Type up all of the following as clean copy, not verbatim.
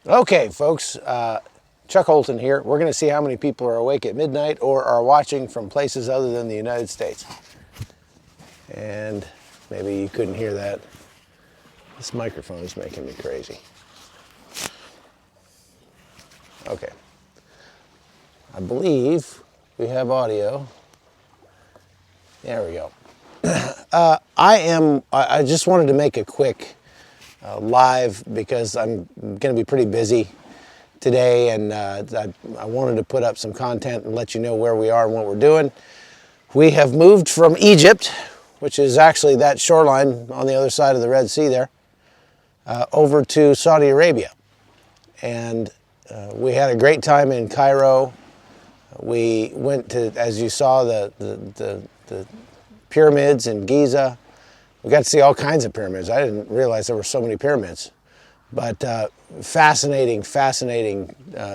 Okay, folks, Chuck Holton here. We're going to see how many people are awake at midnight or are watching from places other than the United States. And maybe you couldn't hear that. This microphone is making me crazy. Okay. I believe we have audio. There we go. I just wanted to make a quick live because I'm going to be pretty busy today, and I wanted to put up some content and let you know where we are and what we're doing. We have moved from Egypt, which is actually that shoreline on the other side of the Red Sea there, over to Saudi Arabia. And we had a great time in Cairo. We went to, as you saw, the pyramids in Giza. We got to see all kinds of pyramids. I didn't realize there were so many pyramids. But fascinating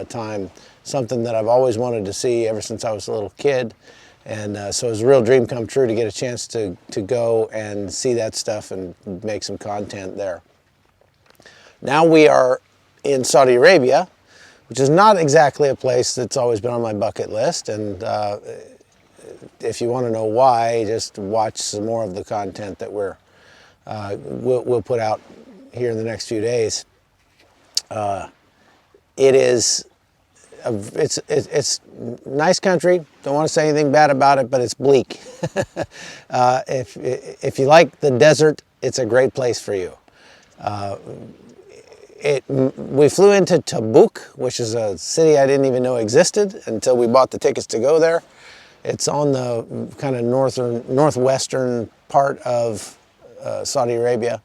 time. Something that I've always wanted to see ever since I was a little kid. And so it was a real dream come true to get a chance to go and see that stuff and make some content there. Now we are in Saudi Arabia, which is not exactly a place that's always been on my bucket list. And if you want to know why, just watch some more of the content that we'll put out here in the next few days. It's nice country. Don't want to say anything bad about it, but it's bleak. If you like the desert, it's a great place for you. We flew into Tabuk, which is a city I didn't even know existed until we bought the tickets to go there. It's on the kind of northwestern part of Saudi Arabia.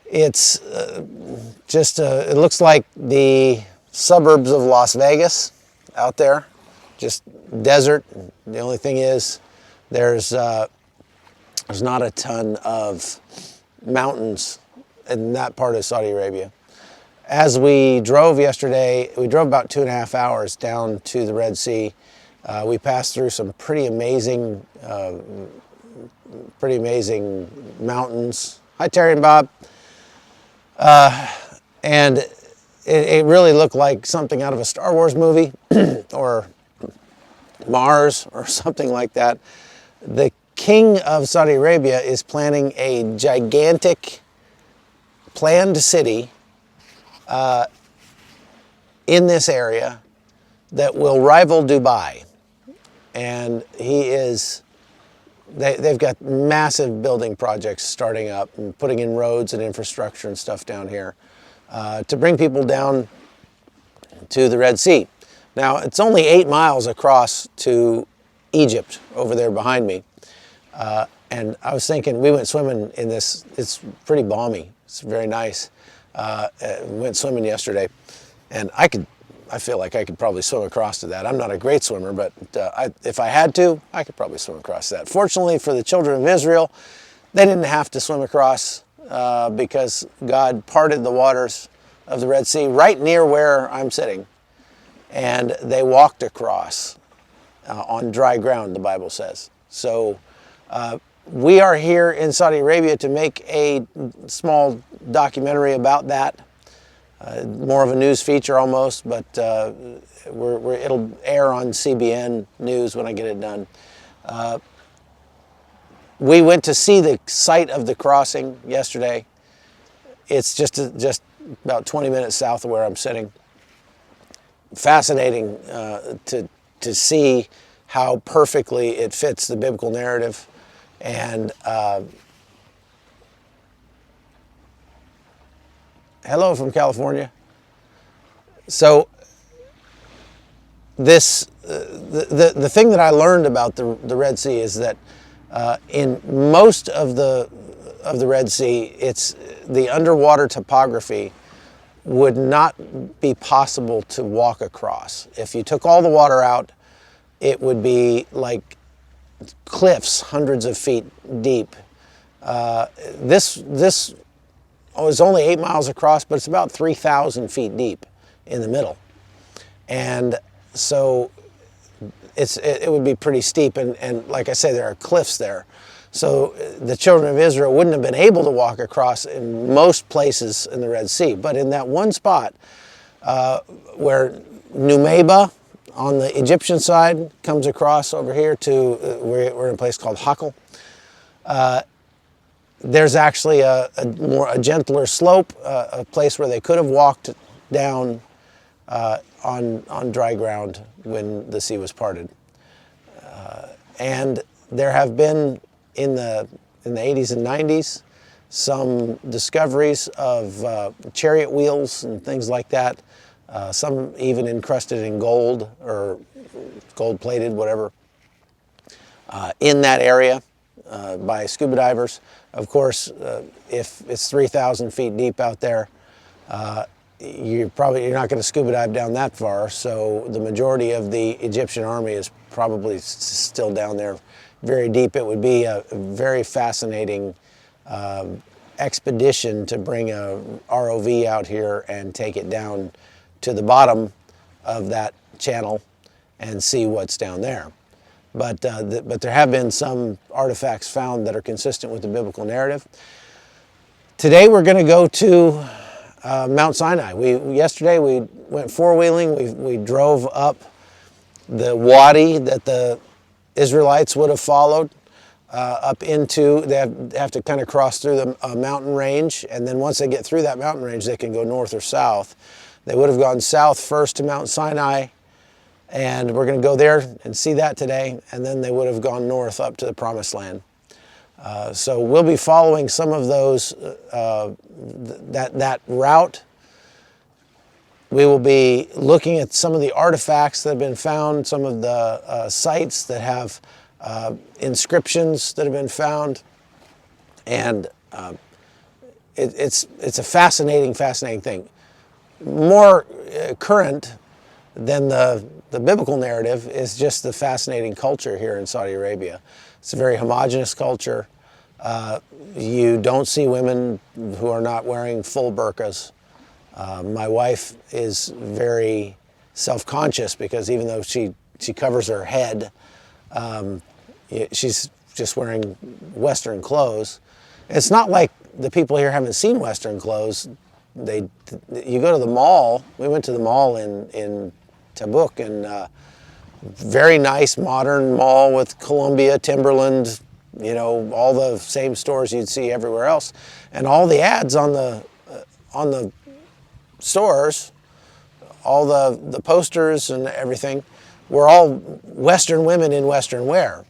It's it looks like the suburbs of Las Vegas out there, just desert. The only thing is there's not a ton of mountains in that part of Saudi Arabia. As we drove yesterday, we drove about 2.5 hours down to the Red Sea. We passed through some pretty amazing mountains. Hi, Terry and Bob. And it really looked like something out of a Star Wars movie or Mars or something like that. The king of Saudi Arabia is planning a gigantic planned city in this area that will rival Dubai. And they've got massive building projects starting up and putting in roads and infrastructure and stuff down here to bring people down to the Red Sea. Now, it's only 8 miles across to Egypt over there behind me. And I was thinking, we went swimming in this, it's pretty balmy. It's very nice. We went swimming yesterday, and I feel like I could probably swim across to that. I'm not a great swimmer, but if I had to, I could probably swim across that. Fortunately for the children of Israel, they didn't have to swim across because God parted the waters of the Red Sea right near where I'm sitting, and they walked across on dry ground, the Bible says. So we are here in Saudi Arabia to make a small documentary about that. More of a news feature almost, but it'll air on CBN News when I get it done. We went to see the site of the crossing yesterday. It's just about 20 minutes south of where I'm sitting. Fascinating to see how perfectly it fits the biblical narrative. And hello from California. So the thing that I learned about the Red Sea is that in most of the Red Sea, it's the underwater topography would not be possible to walk across. If you took all the water out, it would be like cliffs hundreds of feet deep. This is only 8 miles across, but it's about 3,000 feet deep in the middle. And so it would be pretty steep, and like I say, there are cliffs there. So the children of Israel wouldn't have been able to walk across in most places in the Red Sea. But in that one spot where Numeba on the Egyptian side comes across over here to, we're in a place called Hakel. There's actually a gentler slope, a place where they could have walked down on dry ground when the sea was parted. And there have been in the 80s and 90s some discoveries of chariot wheels and things like that. Some even encrusted in gold or gold plated, whatever, in that area by scuba divers. Of course, if it's 3,000 feet deep out there, you're not going to scuba dive down that far. So the majority of the Egyptian army is probably still down there very deep. It would be a very fascinating expedition to bring a ROV out here and take it down to the bottom of that channel and see what's down there. But there have been some artifacts found that are consistent with the biblical narrative. Today we're going to go to Mount Sinai. Yesterday we went four-wheeling. We drove up the wadi that the Israelites would have followed up into. They have to kind of cross through the mountain range, and then once they get through that mountain range, they can go north or south. They would have gone south first to Mount Sinai, and we're going to go there and see that today, and then they would have gone north up to the Promised Land. So we'll be following some of those, that route. We will be looking at some of the artifacts that have been found, some of the sites that have inscriptions that have been found, and it's a fascinating thing. More current than the biblical narrative is just the fascinating culture here in Saudi Arabia. It's a very homogenous culture. You don't see women who are not wearing full burqas. My wife is very self-conscious because even though she covers her head, she's just wearing Western clothes. It's not like the people here haven't seen Western clothes. You go to the mall. We went to the mall in Tabuk, and very nice modern mall with Columbia, Timberland, all the same stores you'd see everywhere else, and all the ads on the stores, all the posters and everything were all Western women in Western wear,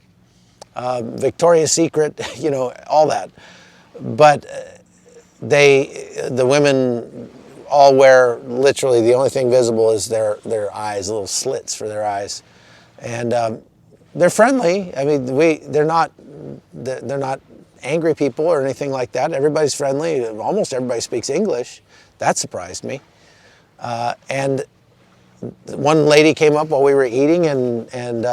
Victoria's Secret, all that, but the women all wear, literally the only thing visible is their eyes, little slits for their eyes, and they're friendly. I mean, they're not angry people or anything like that. Everybody's friendly. Almost everybody speaks English. That surprised me. And one lady came up while we were eating and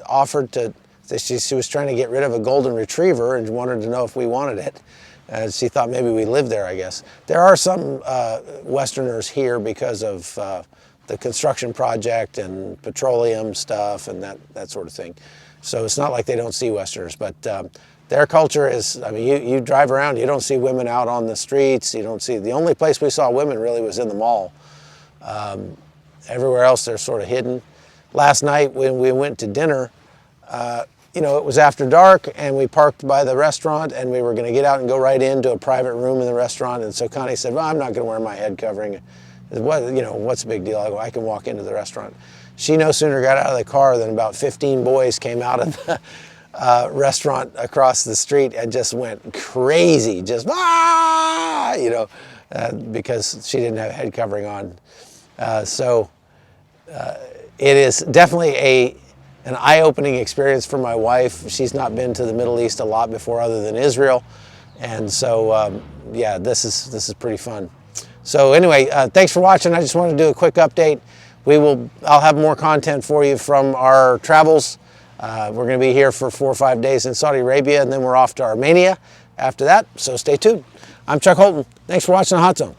offered to. She was trying to get rid of a golden retriever and wanted to know if we wanted it. She thought maybe we lived there, I guess. There are some Westerners here because of the construction project and petroleum stuff and that sort of thing. So it's not like they don't see Westerners, but their culture is, I mean, you drive around, you don't see women out on the streets, you don't see, the only place we saw women really was in the mall. Everywhere else they're sort of hidden. Last night when we went to dinner, it was after dark and we parked by the restaurant and we were going to get out and go right into a private room in the restaurant. And so Connie said, well, I'm not going to wear my head covering. I said, what's the big deal? I go, I can walk into the restaurant. She no sooner got out of the car than about 15 boys came out of the restaurant across the street and just went crazy, just, because she didn't have a head covering on. It is definitely an eye-opening experience for my wife. She's not been to the Middle East a lot before other than Israel. And so, this is pretty fun. So anyway, thanks for watching. I just wanted to do a quick update. I'll have more content for you from our travels. We're going to be here for 4 or 5 days in Saudi Arabia, and then we're off to Armenia after that. So stay tuned. I'm Chuck Holton. Thanks for watching The Hot Zone.